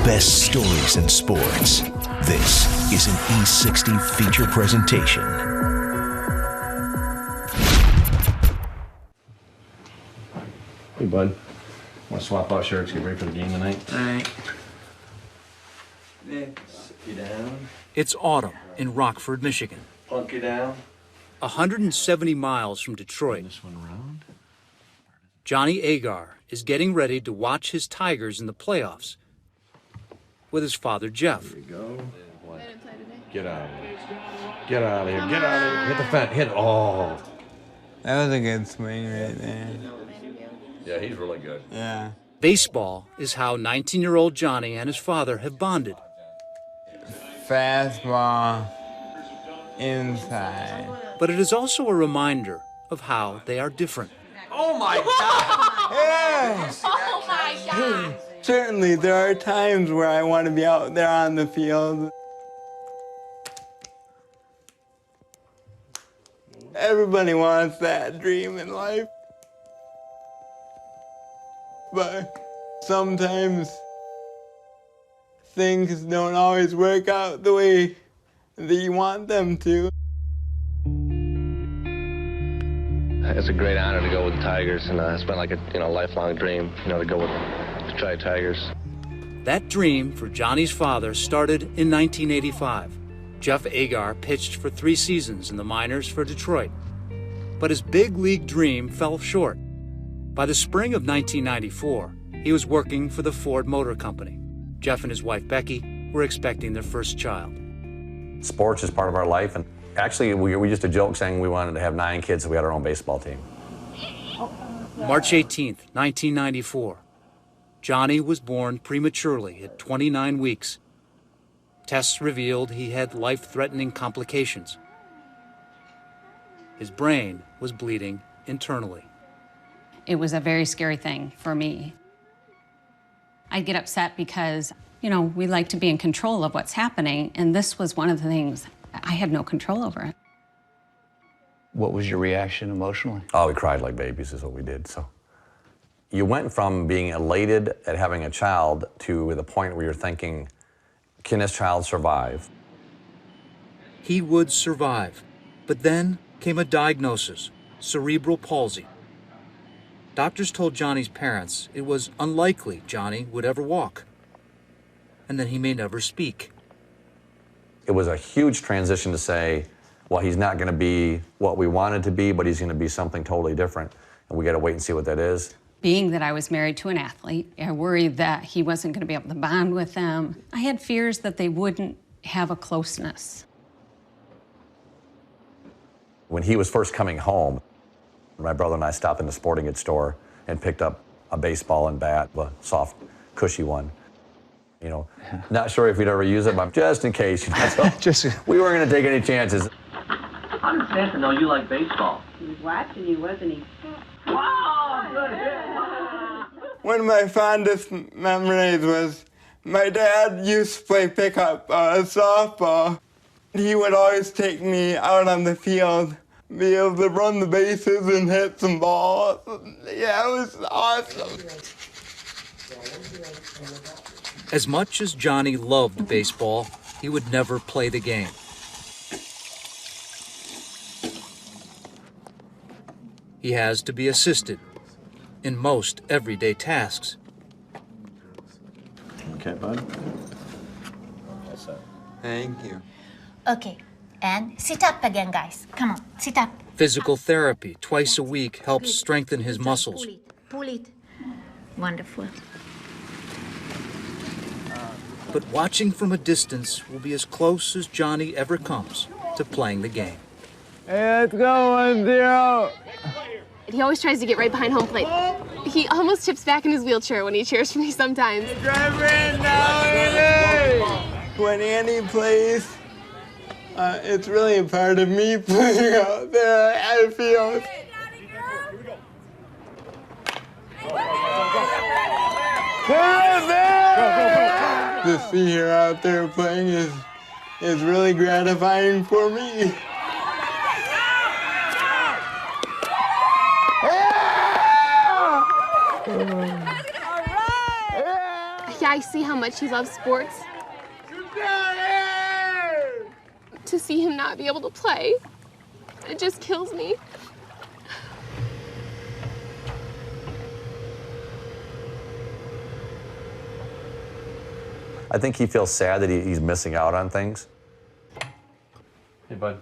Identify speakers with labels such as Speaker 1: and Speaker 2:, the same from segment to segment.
Speaker 1: best stories in sports. This is an E60 feature presentation.
Speaker 2: Hey, bud. Want to swap out shirts, get ready for the game tonight?
Speaker 3: All right.
Speaker 2: Sit you down.
Speaker 4: It's autumn in Rockford, Michigan.
Speaker 2: Plunk you down.
Speaker 4: 170 miles from Detroit.
Speaker 2: This one around.
Speaker 4: Johnny Agar is getting ready to watch his Tigers in the playoffs with his father, Jeff.
Speaker 2: There you go. Get out of here. Get out of here. Get out of here. Hit the fence. Hit it. Oh.
Speaker 3: That was a good swing right there.
Speaker 2: Yeah, he's really good.
Speaker 3: Yeah.
Speaker 4: Baseball is how 19-year-old Johnny and his father have bonded.
Speaker 3: Fastball inside.
Speaker 4: But it is also a reminder of how they are different.
Speaker 2: Oh, my God.
Speaker 3: Yes!
Speaker 5: Oh my God!
Speaker 3: Certainly, there are times where I want to be out there on the field. Everybody wants that dream in life. But sometimes things don't always work out the way that you want them to.
Speaker 6: It's a great honor to go with the Tigers, and it's been like a lifelong dream, to go with the Detroit Tigers.
Speaker 4: That dream for Johnny's father started in 1985. Jeff Agar pitched for 3 seasons in the minors for Detroit. But his big league dream fell short. By the spring of 1994, he was working for the Ford Motor Company. Jeff and his wife Becky were expecting their first child.
Speaker 7: Sports is part of our life, and actually we used to joke saying we wanted to have 9 kids so we had our own baseball team.
Speaker 4: March 18th, 1994. Johnny was born prematurely at 29 weeks. Tests revealed he had life-threatening complications. His brain was bleeding internally.
Speaker 8: It was a very scary thing for me. I'd get upset because, we like to be in control of what's happening, and this was one of the things I had no control over it.
Speaker 9: What was your reaction emotionally?
Speaker 7: Oh, we cried like babies is what we did. So you went from being elated at having a child to the point where you're thinking, can this child survive?
Speaker 4: He would survive, but then came a diagnosis, cerebral palsy. Doctors told Johnny's parents it was unlikely Johnny would ever walk, and then he may never speak.
Speaker 7: It was a huge transition to say, well, he's not going to be what we wanted to be, but he's going to be something totally different, and we got to wait and see what that is.
Speaker 8: Being that I was married to an athlete, I worried that he wasn't going to be able to bond with them. I had fears that they wouldn't have a closeness.
Speaker 7: When he was first coming home, my brother and I stopped in the sporting goods store and picked up a baseball and bat, a soft, cushy one. Not sure if we'd ever use it, but just in case. So we weren't going to take any chances.
Speaker 10: I'm sad to know you like baseball.
Speaker 11: He was watching you, wasn't he?
Speaker 10: Wow, good hit.
Speaker 3: One of my fondest memories was my dad used to play pickup softball. He would always take me out on the field, be able to run the bases and hit some balls. Yeah, it was awesome.
Speaker 4: As much as Johnny loved baseball, he would never play the game. He has to be assisted in most everyday tasks.
Speaker 2: Okay, bud.
Speaker 3: Thank you.
Speaker 5: Okay, and sit up again, guys. Come on, sit up.
Speaker 4: Physical therapy twice a week helps strengthen his muscles.
Speaker 5: Pull it. Wonderful.
Speaker 4: But watching from a distance will be as close as Johnny ever comes to playing the game.
Speaker 3: Hey, let's go 1-0.
Speaker 12: He always tries to get right behind home plate. He almost tips back in his wheelchair when he cheers for me sometimes.
Speaker 3: When Andy plays, it's really a part of me playing out there. I feel. To see her out there playing is really gratifying for me.
Speaker 12: I see how much he loves sports. To see him not be able to play, it just kills me.
Speaker 7: I think he feels sad that he's missing out on things.
Speaker 2: Hey, bud.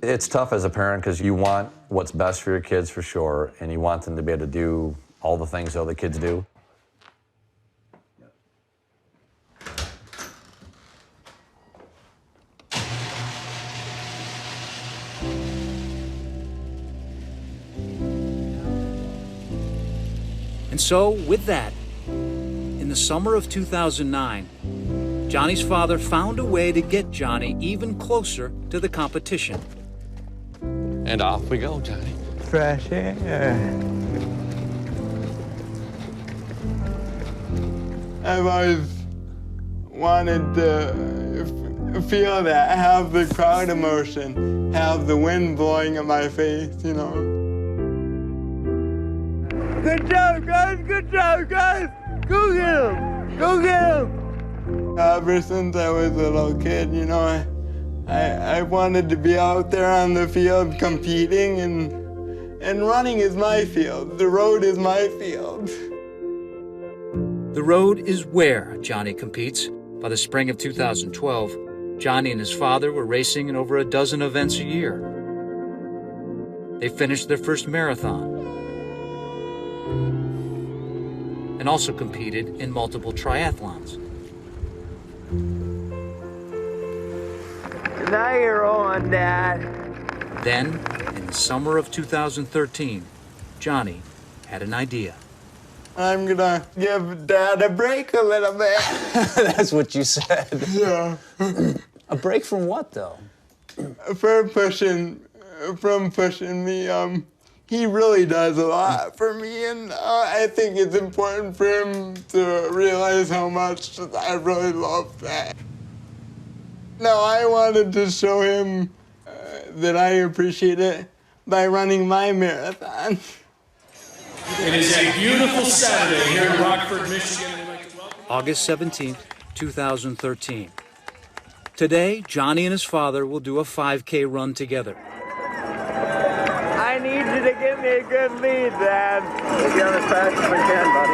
Speaker 7: It's tough as a parent because you want what's best for your kids for sure, and you want them to be able to do all the things other kids do.
Speaker 4: And so, with that, in the summer of 2009, Johnny's father found a way to get Johnny even closer to the competition.
Speaker 2: And off we go, Johnny.
Speaker 3: Fresh air. I've always wanted to feel that, have the crowd emotion, have the wind blowing in my face, you know. Good job, guys! Good job, guys! Go get him! Go get him! Ever since I was a little kid, you know, I wanted to be out there on the field competing, and running is my field. The road is my field.
Speaker 4: The road is where Johnny competes. By the spring of 2012, Johnny and his father were racing in over a dozen events a year. They finished their first marathon and also competed in multiple triathlons.
Speaker 3: Now you're on, Dad.
Speaker 4: Then, in the summer of 2013, Johnny had an idea.
Speaker 3: I'm gonna give Dad a break a little bit.
Speaker 9: That's what you said.
Speaker 3: Yeah.
Speaker 9: A break from what, though?
Speaker 3: From pushing me. He really does a lot for me, and I think it's important for him to realize how much I really love that. No, I wanted to show him that I appreciate it by running my marathon.
Speaker 13: It is a beautiful Saturday here in Rockford, Michigan.
Speaker 4: August 17th, 2013. Today, Johnny and his father will do a 5K run together.
Speaker 3: I need you to give me a good lead, Dad. We'll get as fast as we can, buddy.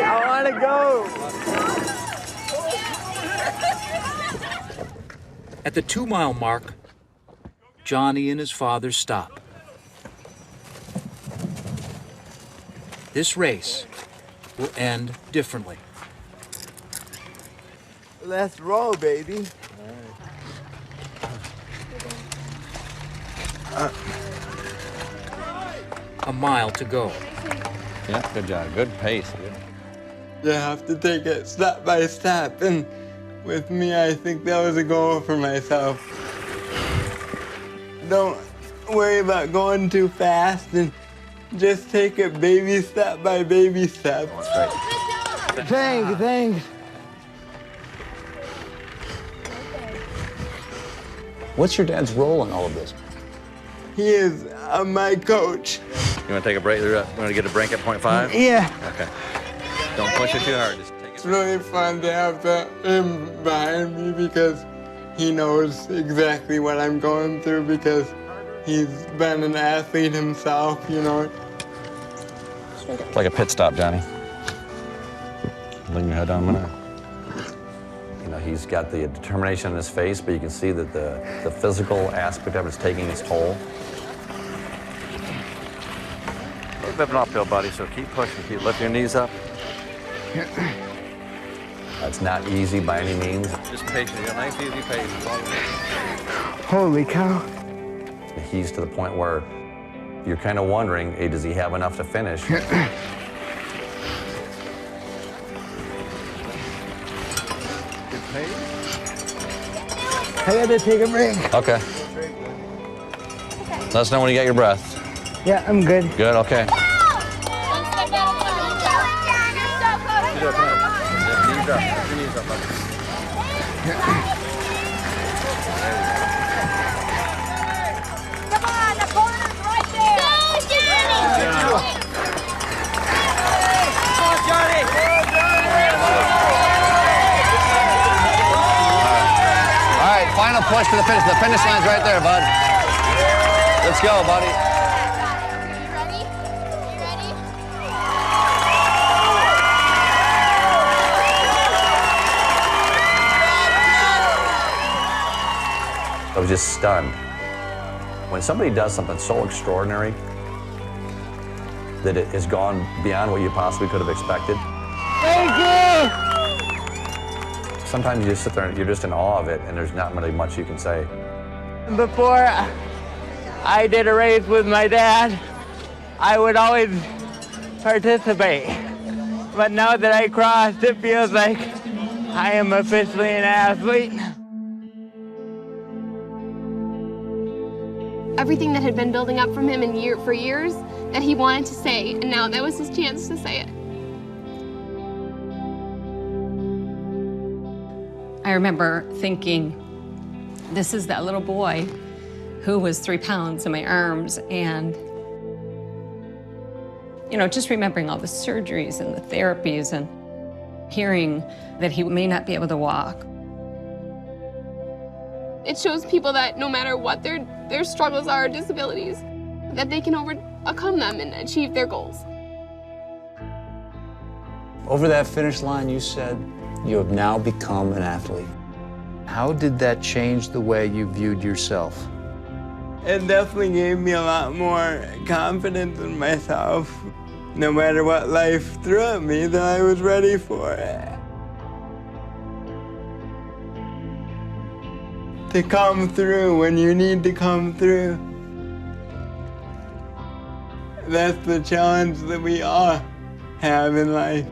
Speaker 3: I want to go.
Speaker 4: At the 2-mile mark, Johnny and his father stop. This race will end differently.
Speaker 3: Let's roll, baby.
Speaker 4: A mile to go.
Speaker 7: Yeah, good job. Good pace.
Speaker 3: You have to take it step by step, and with me, I think that was a goal for myself. Don't worry about going too fast, and just take it baby step by baby step. Thanks.
Speaker 9: What's your dad's role in all of this?
Speaker 3: He is my coach.
Speaker 7: You want to take a break? You want to get a break at 0.5?
Speaker 3: Yeah.
Speaker 7: Okay. Don't push it too hard. Just take it.
Speaker 3: It's really fun to have him behind me because he knows exactly what I'm going through because he's been an athlete himself, you know.
Speaker 7: It's like a pit stop, Johnny. Lean your head down a minute. You know, he's got the determination in his face, but you can see that the physical aspect of it is taking its toll. A little bit of an uphill, buddy, so keep pushing. Keep lifting your knees up. That's not easy by any means. Just patient. You got a nice, easy pace.
Speaker 3: Holy cow.
Speaker 7: He's to the point where you're kind of wondering, hey, does he have enough to finish?
Speaker 3: I had to take a break.
Speaker 7: Okay. Let us know when you get your breath.
Speaker 3: Yeah, I'm good.
Speaker 7: Good, okay. push to the finish. The finish line's right there, bud. Let's go, buddy. I was just stunned. When somebody does something so extraordinary that it has gone beyond what you possibly could have expected.
Speaker 3: Thank you!
Speaker 7: Sometimes you just sit there and you're just in awe of it, and there's not really much you can say.
Speaker 3: Before I did a race with my dad, I would always participate. But now that I crossed, it feels like I am officially an athlete.
Speaker 12: Everything that had been building up from him for years that he wanted to say, and now that was his chance to say it.
Speaker 8: I remember thinking, this is that little boy who was 3 pounds in my arms, and just remembering all the surgeries and the therapies and hearing that he may not be able to walk.
Speaker 12: It shows people that no matter what their struggles are or disabilities, that they can overcome them and achieve their goals.
Speaker 9: Over that finish line, you said you have now become an athlete. How did that change the way you viewed yourself?
Speaker 3: It definitely gave me a lot more confidence in myself. No matter what life threw at me, that I was ready for it. To come through when you need to come through. That's the challenge that we all have in life.